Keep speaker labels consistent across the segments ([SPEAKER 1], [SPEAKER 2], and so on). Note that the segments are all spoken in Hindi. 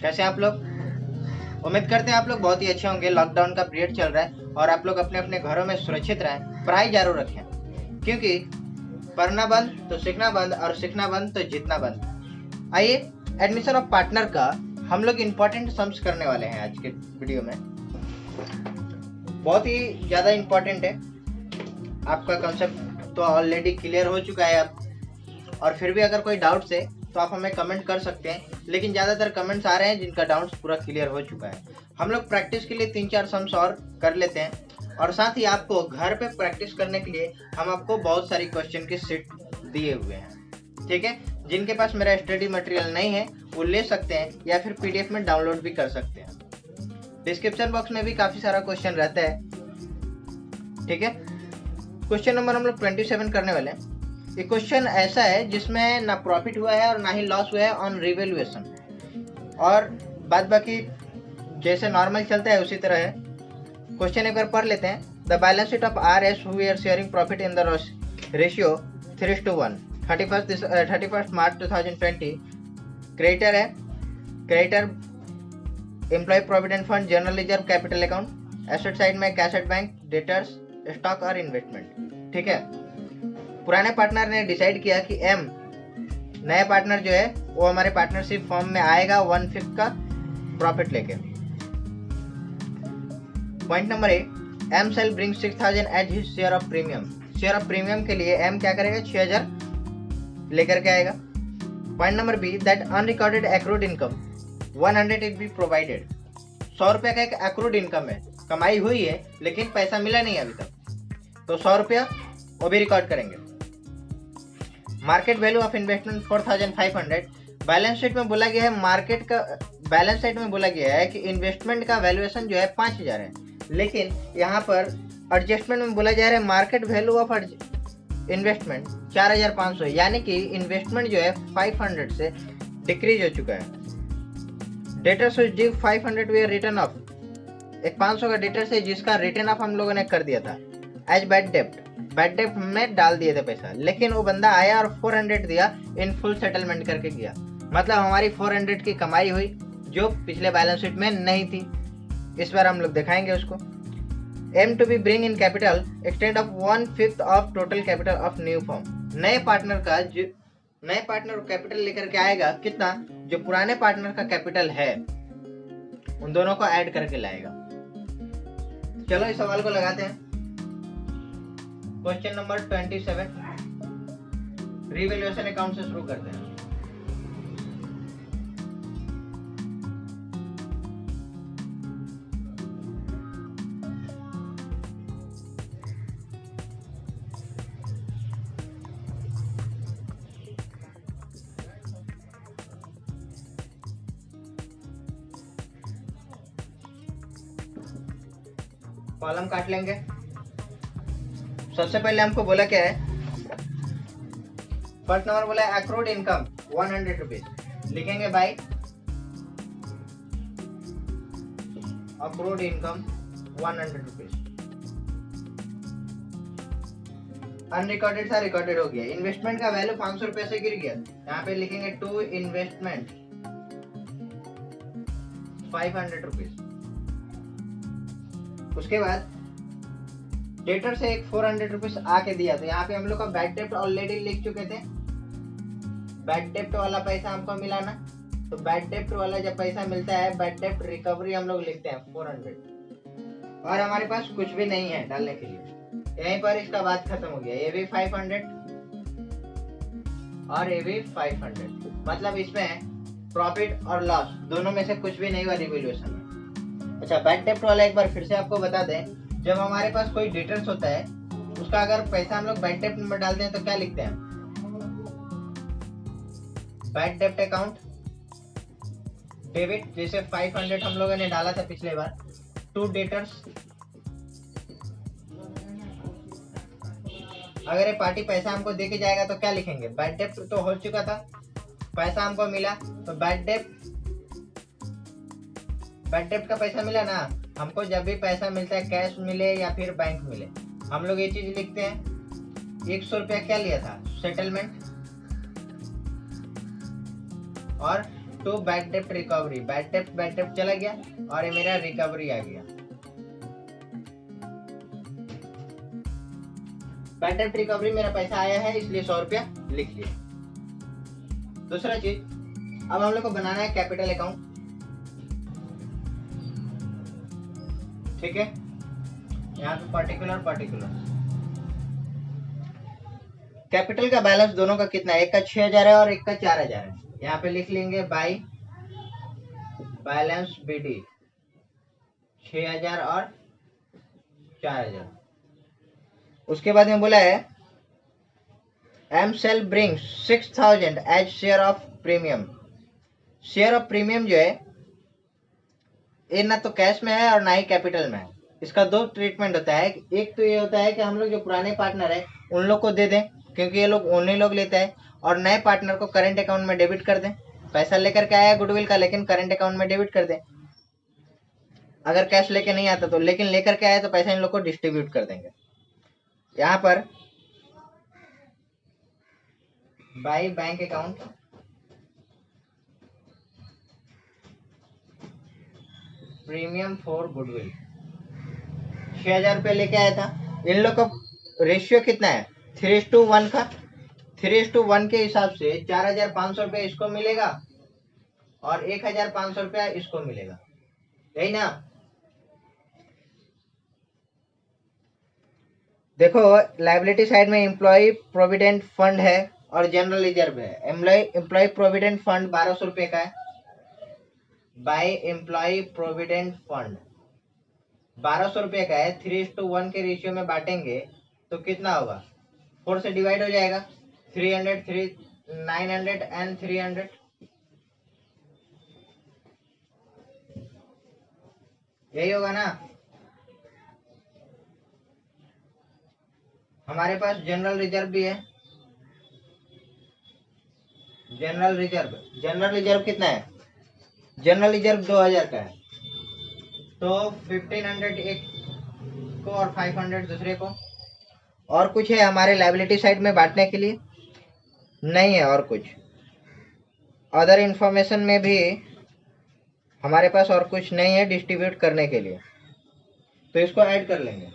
[SPEAKER 1] कैसे आप लोग? उम्मीद करते हैं आप लोग बहुत ही अच्छे होंगे। लॉकडाउन का पीरियड चल रहा है और आप लोग अपने अपने घरों में सुरक्षित रहें, पढ़ाई जारी रखें, क्योंकि पढ़ना बंद तो सीखना बंद और सीखना बंद तो जीतना बंद। आइए एडमिशन ऑफ पार्टनर का हम लोग इम्पोर्टेंट सम्स करने वाले हैं आज के वीडियो में। बहुत ही ज़्यादा इम्पोर्टेंट है। आपका कंसेप्ट तो ऑलरेडी क्लियर हो चुका है अब, और फिर भी अगर कोई डाउट्स है तो आप हमें कमेंट कर सकते हैं, लेकिन ज़्यादातर कमेंट्स आ रहे हैं जिनका डाउट्स पूरा क्लियर हो चुका है। हम लोग प्रैक्टिस के लिए 3-4 सम्स और कर लेते हैं, और साथ ही आपको घर पे प्रैक्टिस करने के लिए हम आपको बहुत सारी क्वेश्चन की सीट दिए हुए हैं, ठीक है। जिनके पास मेरा स्टडी मटेरियल नहीं है वो ले सकते हैं, या फिर PDF में डाउनलोड भी कर सकते हैं। डिस्क्रिप्शन बॉक्स में भी काफ़ी सारा क्वेश्चन रहता है, ठीक है। क्वेश्चन नंबर हम लोग 27 करने वाले हैं। ये क्वेश्चन ऐसा है जिसमें ना प्रॉफिट हुआ है और ना ही लॉस हुआ है ऑन रिवैल्यूएशन, और बाद बाकी जैसे नॉर्मल चलता है उसी तरह है। क्वेश्चन एक बार पढ़ लेते हैं। The balance sheet of RS who are sharing profit in the ratio 3:1 31 March 2020। Creditor है, creditor employ provident fund, general reserve, capital account. Asset side में cash at bank, debtors, stock और इन्वेस्टमेंट, ठीक है। पुराने पार्टनर ने डिसाइड किया कि M, नया पार्टनर जो है वो हमारे पार्टनरशिप फॉर्म में आएगा 1/5 का प्रॉफिट लेके। Point number A, M shall bring 6000 as his share of premium. Share of premium के लिए M क्या करेगा? 6000 लेकर के आएगा। Point number B, that unrecorded accrued income 100 it be provided. 100 रुपया का एक एक्रूड इनकम है, कमाई हुई है लेकिन पैसा मिला नहीं अभी तक, तो 100 रुपया वो भी रिकॉर्ड करेंगे। Market value of investment 4500। Balance sheet में बोला गया है, मार्केट का बैलेंस शीट में बोला गया है कि इन्वेस्टमेंट का वैल्यूएशन जो है 5000 है, लेकिन यहाँ पर एडजस्टमेंट में बोला जा रहा है मार्केट वैल्यू ऑफ इन्वेस्टमेंट 4500, यानी कि इन्वेस्टमेंट जो है 500 से डिक्रीज हो चुका है। Debtors due 500 way return of, एक 500 का डेटर्स है जिसका रिटर्न ऑफ हम लोगों ने कर दिया था एज बैड डेप्ट। बैड डेप्ट में डाल दिए थे पैसा, लेकिन वो बंदा आया और 400 दिया, इन फुल सेटलमेंट करके गया। मतलब हमारी 400 की कमाई हुई जो पिछले बैलेंस शीट में नहीं थी। इस बार हम लोग दिखाएंगे उसको। M to be bring in capital extent of 1/5 of total capital of new firm. नए पार्टनर कैपिटल लेकर के आएगा कितना? जो पुराने पार्टनर का कैपिटल है उन दोनों को ऐड करके लाएगा। चलो इस सवाल को लगाते हैं। क्वेश्चन नंबर 27 रिवैल्यूएशन अकाउंट से शुरू करते हैं। कॉलम काट लेंगे। सबसे पहले हमको बोला क्या है? फर्स्ट नंबर बोला है एक्रूड इनकम 100 रुपीज। लिखेंगे by accrued income 100 rupees. Unrecorded था, रिकॉर्डेड हो गया। इन्वेस्टमेंट का वैल्यू 500 रुपए से गिर गया, यहाँ पे लिखेंगे टू इन्वेस्टमेंट 500 रुपीज। उसके बाद डेटर से एक 400 रुपीज आके दिया, तो यहाँ पे हम लोग का बैड डेप्ट ऑलरेडी लिख चुके थे। बैड डेप्ट वाला पैसा हमको मिला ना, तो बैड डेप्ट वाला जब पैसा मिलता है, बैड डेप्ट रिकवरी हम लोग लिखते हैं 400, और हमारे पास कुछ भी नहीं है डालने के लिए। यहीं पर इसका बात खत्म हो गया। ये भी 500 और ये भी 500, मतलब इसमें प्रॉफिट और लॉस दोनों में से कुछ भी नहीं हुआ रिवैल्यूएशन में। अच्छा, बैड डेप्ट वाला एक बार फिर से आपको बता दें, जब हमारे पास कोई डेटर्स होता है उसका अगर पैसा हम लोग बैड डेप्ट में डालते हैं तो क्या लिखते हैं? बैड डेप्ट अकाउंट डेबिट, जैसे 500 हम लोगों ने डाला था पिछले बार, टू डेटर्स। अगर ये पार्टी पैसा हमको दे के जाएगा तो क्या लिखेंगे? बैड डेप्ट तो हो चुका था, पैसा हमको मिला, तो बैड डेप्ट का पैसा मिला ना। हमको जब भी पैसा मिलता है, कैश मिले या फिर बैंक मिले, हम लोग ये चीज लिखते हैं। 100 रुपया क्या लिया था? सेटलमेंट, और to bad dept recovery, bad डेप्ट चला गया और ये मेरा रिकवरी आ गया। बैड डेप्ट रिकवरी मेरा पैसा आया है इसलिए 100 रुपया लिख लिया। दूसरा चीज, अब हम लोग को बनाना है कैपिटल अकाउंट। ठीक है, यहाँ पे पर्टिकुलर कैपिटल का बैलेंस दोनों का कितना है, एक का 6000 है और एक का 4000 है। यहाँ पे लिख लेंगे बाई बैलेंस बीडी 6000 और 4000। उसके बाद में बोला है एमसेल brings 6000 as share of premium. Share of premium जो है ये ना तो कैश में है और ना ही कैपिटल में है। इसका दो ट्रीटमेंट होता है। एक तो ये होता है कि हम लोग जो पुराने पार्टनर है उन लोग को दे दें क्योंकि ये लोग उन्हीं लोग लेते हैं, और नए पार्टनर को करंट अकाउंट में डेबिट कर दें। पैसा लेकर के आया गुडविल का, लेकिन करंट अकाउंट में डेबिट कर दें। अगर कैश लेके नहीं आता तो, लेकिन लेकर के आया तो पैसा इन लोग को डिस्ट्रीब्यूट कर देंगे। यहाँ पर by bank account premium for goodwill 6000 रुपये लेके आया था। इन लोग का रेशियो कितना है, 3:1 का। 3:1 के हिसाब से 4500 रुपये इसको मिलेगा और 1500 रुपया इसको मिलेगा, यही ना। देखो लायबिलिटी साइड में एम्प्लॉय प्रोविडेंट फंड है और जनरल रिजर्व है। एम्प्लॉय प्रोविडेंट फंड 1200 रुपये का है। बाय एम्प्लॉय प्रोविडेंट फंड 1200 रुपये का है। 3:1 के रेशियो में बांटेंगे तो कितना होगा, 4 से डिवाइड हो जाएगा। 300 900 एंड 300 यही होगा ना। हमारे पास जनरल रिजर्व भी है। जनरल रिजर्व कितना है, जनरल रिजर्व 2000 का है। तो 1500 एक को और 500 दूसरे को। और कुछ है हमारे लायबिलिटी साइड में बांटने के लिए, नहीं है और कुछ। अदर इंफॉर्मेशन में भी हमारे पास और कुछ नहीं है डिस्ट्रीब्यूट करने के लिए, तो इसको ऐड कर लेंगे।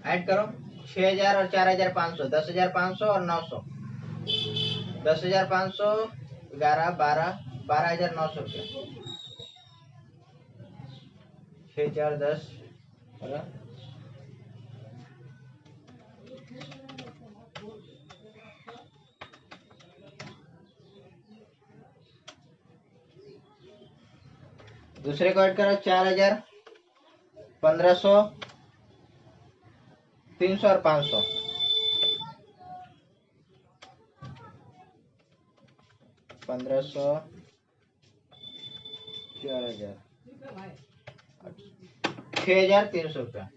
[SPEAKER 1] ऐड करो 6000 और 4500, 10500 और 900। 10500 11 12 12900 रुपये। 6 4 10 दूसरे को ऐड करो 4000 1500 300 और 500। 1500 4000 6300 रुपया।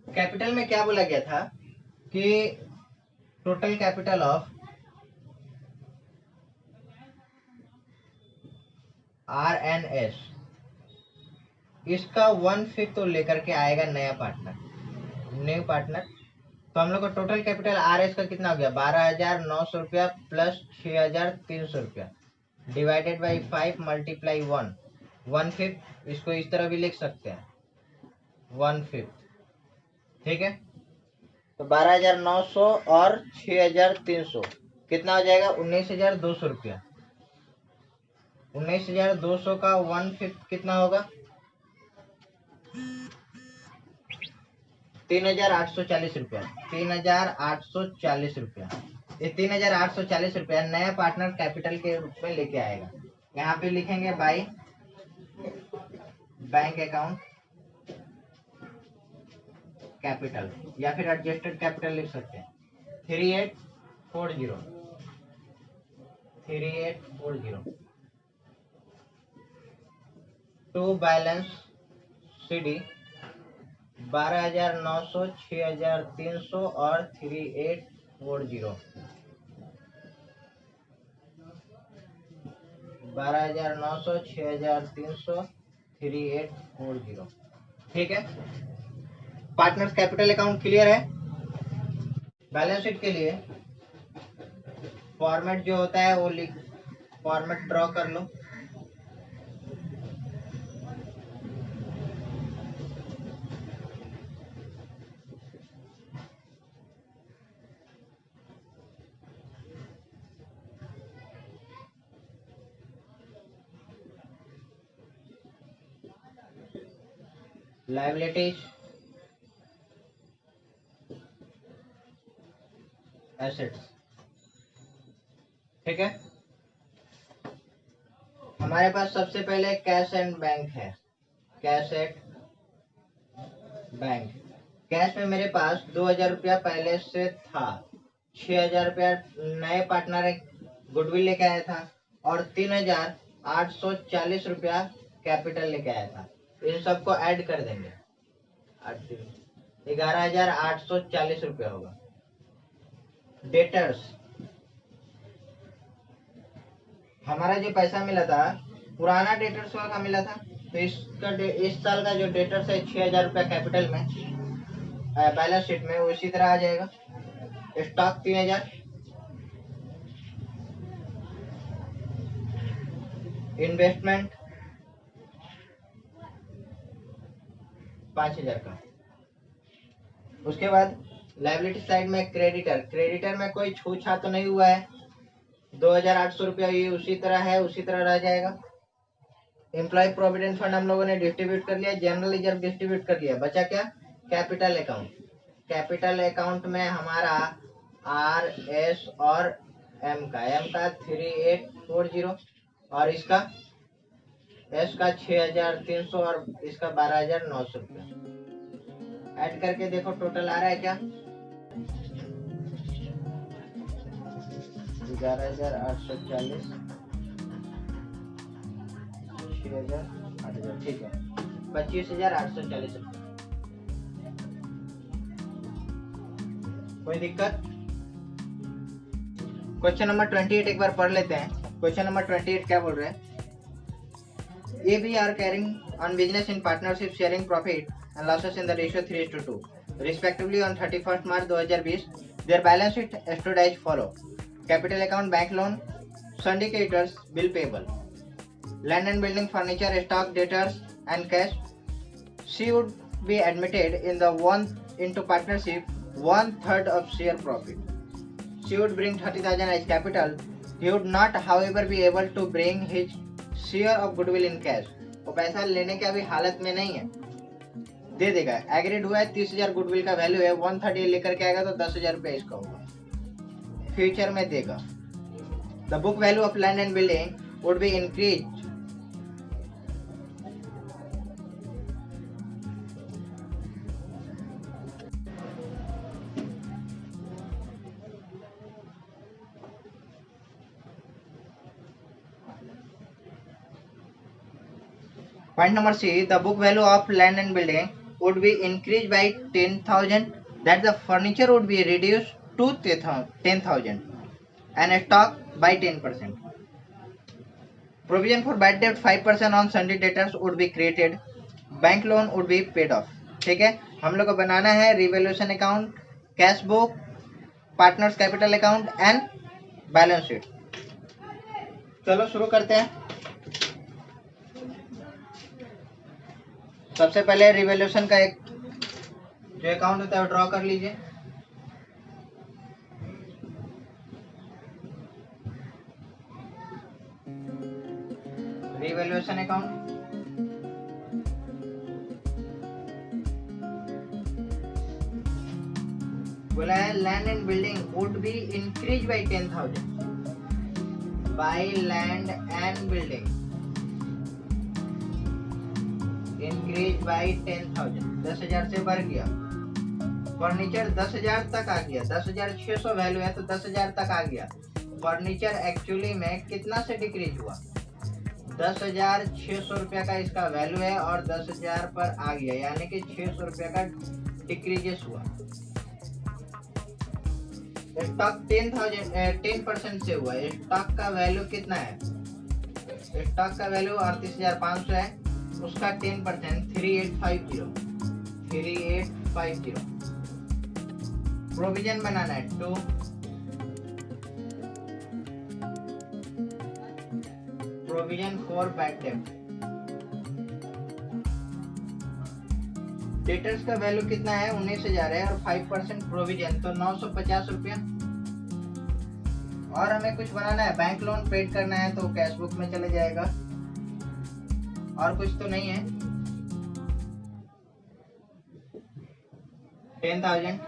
[SPEAKER 1] कैपिटल में क्या बोला गया था कि टोटल कैपिटल ऑफ RNS इसका 1/5 तो लेकर के आएगा नया पार्टनर, न्यू पार्टनर। तो हम लोग का टोटल कैपिटल RS का कितना हो गया, 12900 रुपया प्लस 6300 रुपया डिवाइडेड बाई 5 मल्टीप्लाई 1/5। इसको इस तरह भी लिख सकते हैं 1/5। ठीक है, तो 12900 और 6300 कितना हो जाएगा, 19200 रुपया। 19200 का 1/5 कितना होगा, 3840 रुपया। 3840 रुपया। ये 3840 रुपया नया पार्टनर कैपिटल के रूप में लेके आएगा। यहाँ पे लिखेंगे बाई बैंक अकाउंट कैपिटल, या फिर एडजस्टेड कैपिटल लिख सकते हैं 3840 टू बैलेंस CD 12900 6300 और 3840। 12900 6300 3840। ठीक है, पार्टनर्स कैपिटल अकाउंट क्लियर है। बैलेंस शीट के लिए फॉर्मेट जो होता है वो फॉर्मेट ड्रॉ कर लो। लायबिलिटीज, एसेट्स, ठीक है। हमारे पास सबसे पहले कैश एंड बैंक है, कैश एट बैंक। कैश में मेरे पास 2000 रुपया पहले से था, 6000 रुपया नए पार्टनर गुडविल लेके आया था और 3840 रुपया कैपिटल लेके आया था। इन सबको ऐड कर देंगे, 11840 रुपया होगा। डेटर्स, हमारा जो पैसा मिला था पुराना डेटर्स का मिला था, तो इस साल का जो डेटर्स है 6000 रुपया कैपिटल में बैलेंस शीट में, वो इसी तरह आ जाएगा। स्टॉक 3000, इन्वेस्टमेंट 5000 का। उसके बाद लायबिलिटी साइड में क्रेडिटर में कोई छूछा तो नहीं हुआ है, 2800 रुपया ये उसी तरह है, उसी तरह रह जाएगा। एम्प्लॉय प्रोविडेंट फंड हम लोगों ने डिस्ट्रीब्यूट कर लिया, जनरल रिजर्व डिस्ट्रीब्यूट कर लिया, बचा क्या? Capital account. कैपिटल अकाउंट में हमारा आर एस और एम का 3840 और इसका एस का 6300 और इसका 12900 रुपया। ऐड करके देखो टोटल आ रहा है क्या? 11840, 6000, 8000, ठीक है, 25840 रुपये। कोई दिक्कत? क्वेश्चन नंबर 28 एक बार पढ़ लेते हैं। क्वेश्चन नंबर 28 क्या बोल रहे हैं? A B are carrying on business in partnership sharing profit and losses in the ratio 3:2 respectively on 31st March 2020. Their balance sheet stood as follow: capital account, bank loan, syndicators, bill payable, land and building, furniture, stock, debtors and cash. She would be admitted in the one into partnership 1/3 of share profit. She would bring 30,000 as capital. He would not, however, be able to bring his share of goodwill in cash. वो पैसा लेने के अभी हालत में नहीं है, दे देगा। एग्रीड हुआ है, 30,000 गुडविल का वैल्यू है, 130 लेकर के आएगा तो 10,000 रुपये इसका होगा, फ्यूचर में देगा। The book value of land and building would be increase Point number C, the book value of land and building would be increased by 10,000, that the furniture would be reduced to 10,000 and stock by 10%. Provision for bad debt 5% on Sunday debtors would be created. Bank loan would be paid off. ठीक है, हम लोग को बनाना है revaluation account, cash book, partners capital account and balance sheet. चलो शुरू करते हैं। सबसे पहले रिवैल्यूएशन का एक जो अकाउंट होता है वो ड्रॉ कर लीजिए। रिवैल्यूएशन अकाउंट, बोला है land and building would be increase by 10,000, by land and building increase by 10,000, 10,000 से बढ़ गया। फर्नीचर 10,000 तक आ गया, 10,600 वैल्यू है तो 10,000 तक आ गया। फर्नीचर एक्चुअली में कितना से डिक्रीज हुआ? 10,600 रुपया का इसका वैल्यू है और 10,000 पर आ गया, यानी कि 600 रुपया का डिक्रीजेस हुआ। स्टॉक 10% से हुआ। स्टॉक का वैल्यू कितना है? स्टॉक का वैल्यू 38,500 है, उसका 10% 3850। प्रोविजन बनाना है to provision for bad debt. Debtors का वैल्यू कितना है 19,000 है और 5% प्रोविजन तो 950 रुपया। और हमें कुछ बनाना है, बैंक लोन पेड करना है तो कैश बुक में चले जाएगा, और कुछ तो नहीं है। 10,000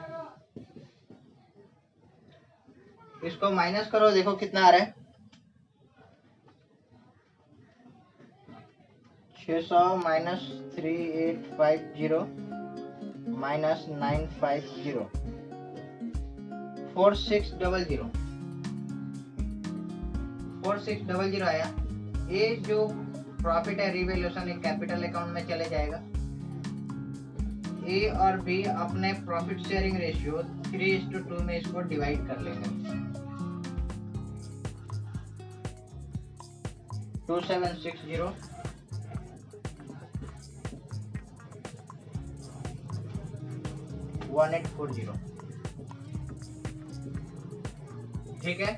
[SPEAKER 1] इसको माइनस करो, देखो कितना आ रहा है। 600 माइनस 3850 माइनस 950 4600 4600 आया। ये जो प्रॉफिट है रिवैल्यूएशन एक कैपिटल अकाउंट में चले जाएगा। ए और बी अपने प्रॉफिट शेयरिंग रेशियो 3:2 में इसको डिवाइड कर लेंगे। 2760 1840। ठीक है,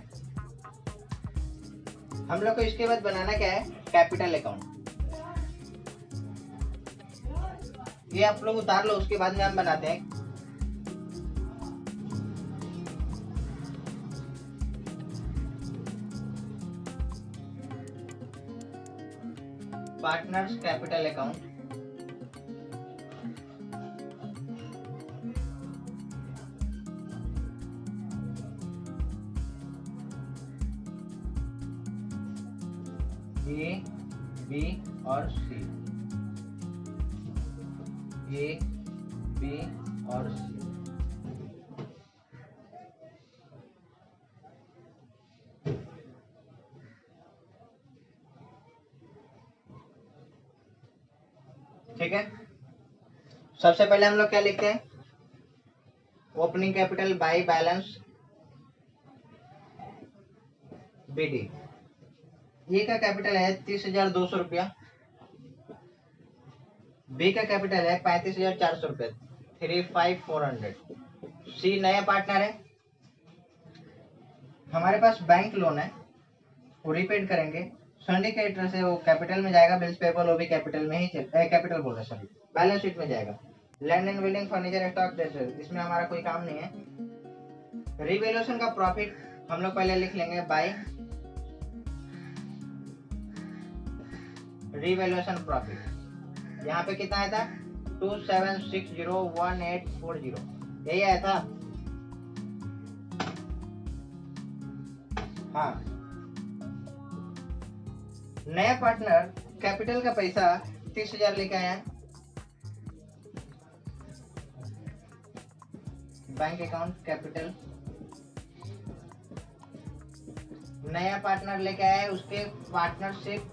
[SPEAKER 1] हम लोग को इसके बाद बनाना क्या है, कैपिटल अकाउंट। ये आप लोग उतार लो, उसके बाद में हम बनाते हैं partners capital account. A B और सी, ए बी और सी। ठीक है, सबसे पहले हम लोग क्या लिखते हैं, opening capital by balance BD. A का कैपिटल है 30,200 रुपया, बी का कैपिटल है 35,400 रुपये 35,400। सी नया पार्टनर है, हमारे पास बैंक लोन है वो रीपेड करेंगे। सिंडिकेटर से वो कैपिटल में जाएगा, बिल्स पेबल वो भी कैपिटल में ही कैपिटल बोल रहे सॉरी बैलेंस शीट में जाएगा। Land and building furniture stock इसमें हमारा कोई काम नहीं है। रिवैल्यूएशन का प्रॉफिट हम लोग पहले लिख लेंगे बाय रिवैल्यूएशन प्रॉफिट। यहाँ पे कितना आया था 27601840, यही आया था। हाँ, नया पार्टनर कैपिटल का पैसा 30,000 लेके आया, बैंक अकाउंट कैपिटल। नया पार्टनर लेके आया, उसके पार्टनरशिप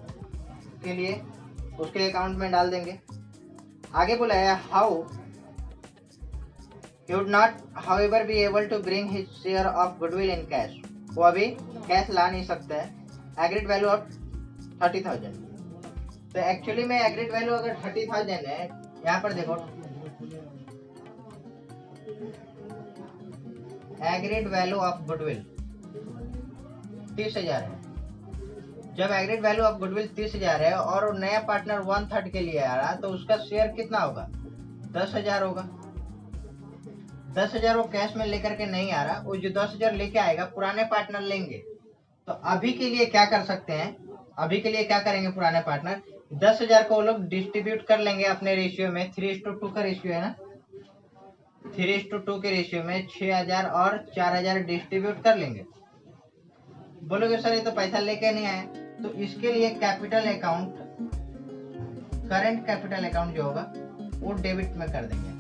[SPEAKER 1] के लिए उसके अकाउंट में डाल देंगे। आगे बोला है how he would not however be able to bring his share of goodwill in cash, वो अभी कैश ला नहीं सकता है। एग्रीड वैल्यू ऑफ 30,000, तो एक्चुअली में एग्रीड वैल्यू अगर 30,000 है, यहाँ पर देखो एग्रीड वैल्यू ऑफ गुडविल 30,000 है। जब एग्रीड वैल्यू ऑफ गुडविल 30,000 है और नया पार्टनर 1/3 के लिए आ रहा, तो उसका शेयर कितना होगा 10,000 होगा। 10,000 वो कैश में लेकर के नहीं आ रहा, वो जो 10,000 लेके आएगा पुराने पार्टनर लेंगे। तो अभी के लिए क्या कर सकते हैं, अभी के लिए क्या करेंगे पुराने पार्टनर 10,000 को वो लोग डिस्ट्रीब्यूट कर लेंगे अपने रेशियो में। 3:2 का रेशियो है ना, 3:2 के रेशियो में 6,000 और 4,000 डिस्ट्रीब्यूट कर लेंगे। बोलोगे सर ये तो पैसा लेके नहीं आया, तो इसके लिए capital account current capital account जो होगा वो डेबिट में कर देंगे।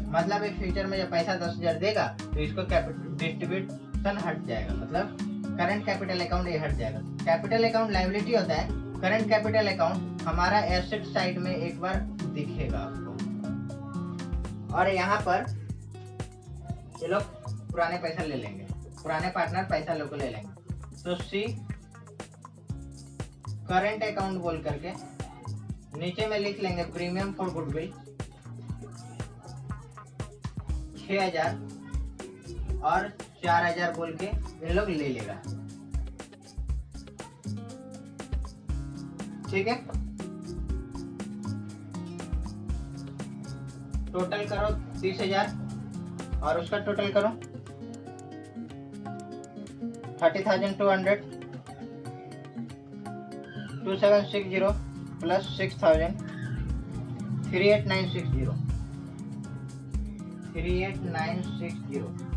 [SPEAKER 1] मतलब एक फ्यूचर में जब पैसा 10,000 देगा तो इसको डिस्ट्रीब्यूशन हट जाएगा, मतलब करंट कैपिटल अकाउंट ये हट जाएगा। कैपिटल अकाउंट लायबिलिटी होता है, करंट कैपिटल अकाउंट हमारा एसेट साइड में एक बार दिखेगा आपको। और यहाँ पर ये लोग पुराने पैसा ले लेंगे, पुराने पार्टनर पैसा लोग ले लेंगे। तो सी करंट अकाउंट बोल करके नीचे में लिख लेंगे प्रीमियम फॉर गुडविल 6,000 और 4000 बोल के इन लोग ले लेगा। ठीक है, टोटल करो 30,000 और उसका टोटल करो 30,200 2760 प्लस 6,000 38,960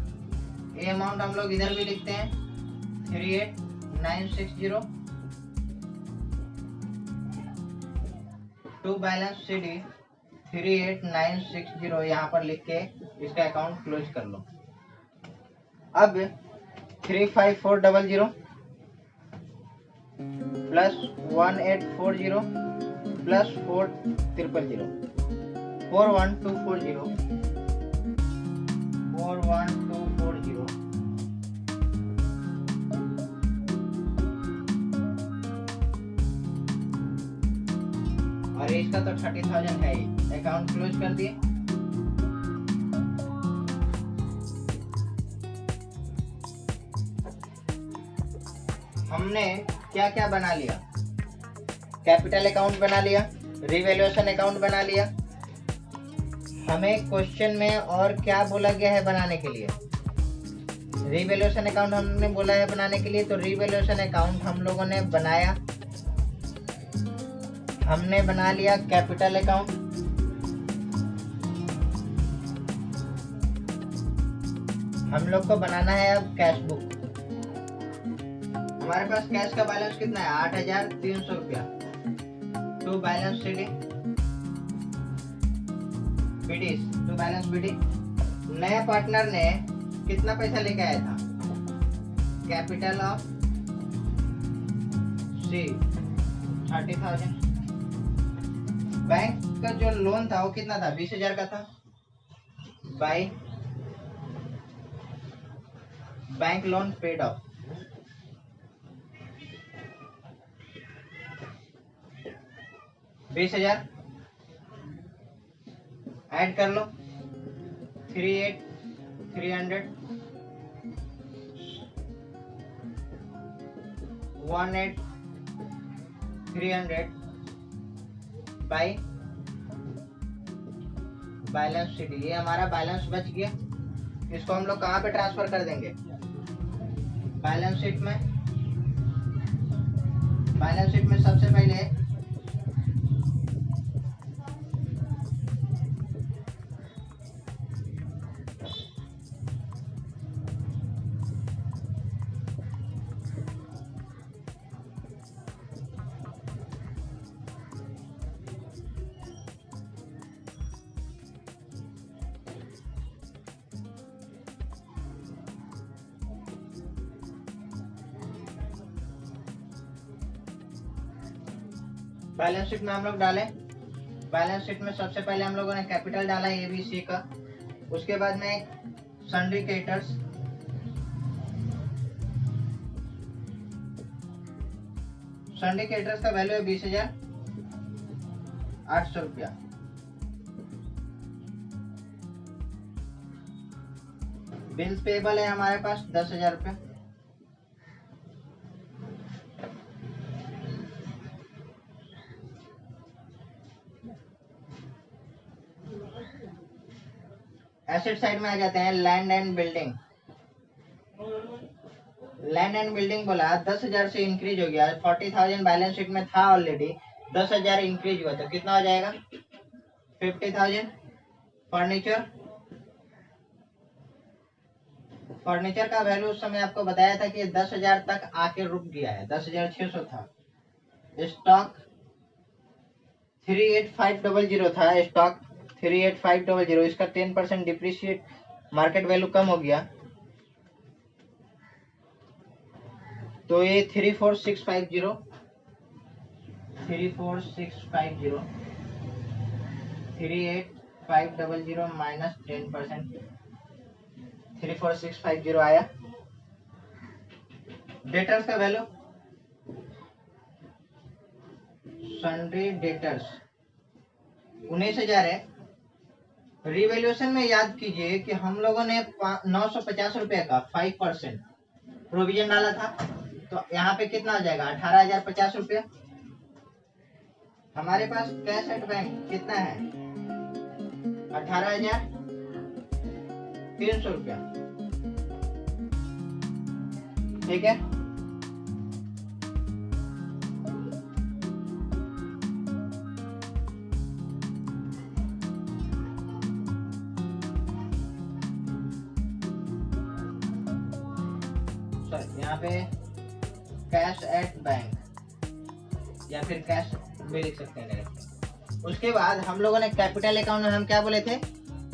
[SPEAKER 1] ये अमाउंट हम लोग इधर भी लिखते हैं 38,960 टू बैलेंस CD 38,960 यहाँ पर लिख के इसका अकाउंट क्लोज कर लो। अब 35400 प्लस 1840 प्लस 4300 41240 और इसका तो 30,000 है ही। अकाउंट क्लोज कर दिए। हमने क्या क्या बना लिया? कैपिटल अकाउंट बना लिया, रिवैल्यूएशन अकाउंट बना लिया। हमें क्वेश्चन में और क्या बोला गया है बनाने के लिए? रिवैल्यूएशन अकाउंट हमने बोला है बनाने के लिए, तो रिवैल्यूएशन अकाउंट हम लोगों ने बनाया। हमने बना लिया कैपिटल अकाउंट, हम लोग को बनाना है अब कैश बुक। हमारे पास कैश का बैलेंस कितना है? 8,300 रुपया। To balance CD to balance BD। नया पार्टनर ने कितना पैसा लेके आया था? Capital of C 30,000। बैंक का जो लोन था वो कितना था? 20,000 का था। By bank loan paid of 20,000 add कर लो 38,300 18,300 बाई बैलेंस CD। ये हमारा बैलेंस बच गया। इसको हम लोग कहाँ पे ट्रांसफर कर देंगे? बैलेंस शीट में। बैलेंस शीट में सबसे पहले बैलेंस शीट में हम लोग डालें। बैलेंस शीट में सबसे पहले हम लोगों ने कैपिटल डाला ABC का। उसके बाद में सन्ड्री क्रेडिटर्स, सन्ड्री क्रेडिटर्स का वैल्यू है 20,800 रुपया। बिल्स पेबल है हमारे पास 10,000 रुपया। एसेट साइड में आ जाते हैं। Land and building. Land and building बोला 10,000 से इंक्रीज हो गया। 40,000 बैलेंस शीट में था ऑलरेडी, 10,000 इंक्रीज हुआ तो कितना हो जाएगा? 50,000। फर्नीचर का वैल्यू उस समय आपको बताया था कि 10,000 तक आके रुक गया है, 10,600 था। स्टॉक 38,500 था। स्टॉक 38,500, इसका 10% डिप्रिशिएट मार्केट वैल्यू कम हो गया तो ये 34,650 38,500 माइनस 10% 34,650 आया। डेटर्स का वैल्यू, सन्ड्री डेटर्स 19,000 है। रिवैल्यूएशन में याद कीजिए कि हम लोगों ने 950 रुपए का 5% प्रोविजन डाला था, तो यहाँ पे कितना आ जाएगा 18,050 रुपया। हमारे पास कैश एट बैंक कितना है 18,300 रुपया, ठीक है। यहाँ पे कैश एट बैंक या फिर कैश भी लिख सकते हैं डायरेक्ट। उसके बाद हम लोगों ने कैपिटल अकाउंट में हम क्या बोले थे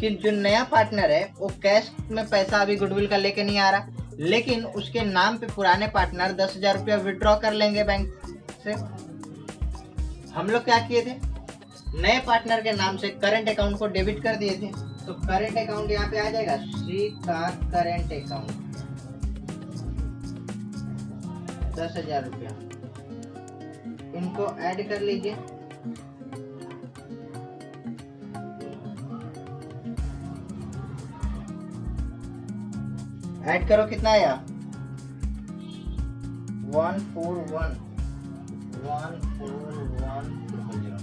[SPEAKER 1] कि जो नया पार्टनर है वो कैश में पैसा अभी गुडविल का लेके नहीं आ रहा, लेकिन उसके नाम पे पुराने पार्टनर 10,000 रुपया विड्रॉ कर लेंगे बैंक से। हम लोग क्या किए थे, नए पार्टनर के नाम से करंट अकाउंट को डेबिट कर दिए थे। तो करंट अकाउंट यहाँ पे आ जाएगा सी का करंट अकाउंट 10,000 रुपया, इनको ऐड कर लीजिए। ऐड करो, कितना आया 141,141,000।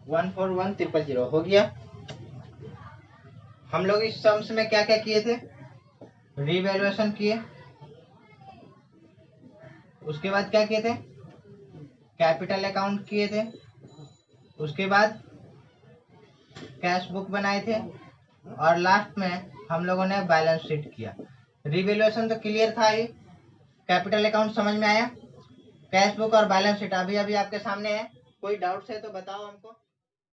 [SPEAKER 1] 141,000 हो गया। हम लोग इस सम्स में क्या क्या किए थे, रिवैल्यूएशन किए, उसके बाद क्या किए थे, कैपिटल अकाउंट किए थे, उसके बाद कैश बुक बनाए थे, और लास्ट में हम लोगों ने बैलेंस शीट किया। रिवैल्यूएशन तो क्लियर था ही, कैपिटल अकाउंट समझ में आया, कैश बुक और बैलेंस शीट अभी अभी आपके सामने है। कोई डाउट्स है तो बताओ हमको।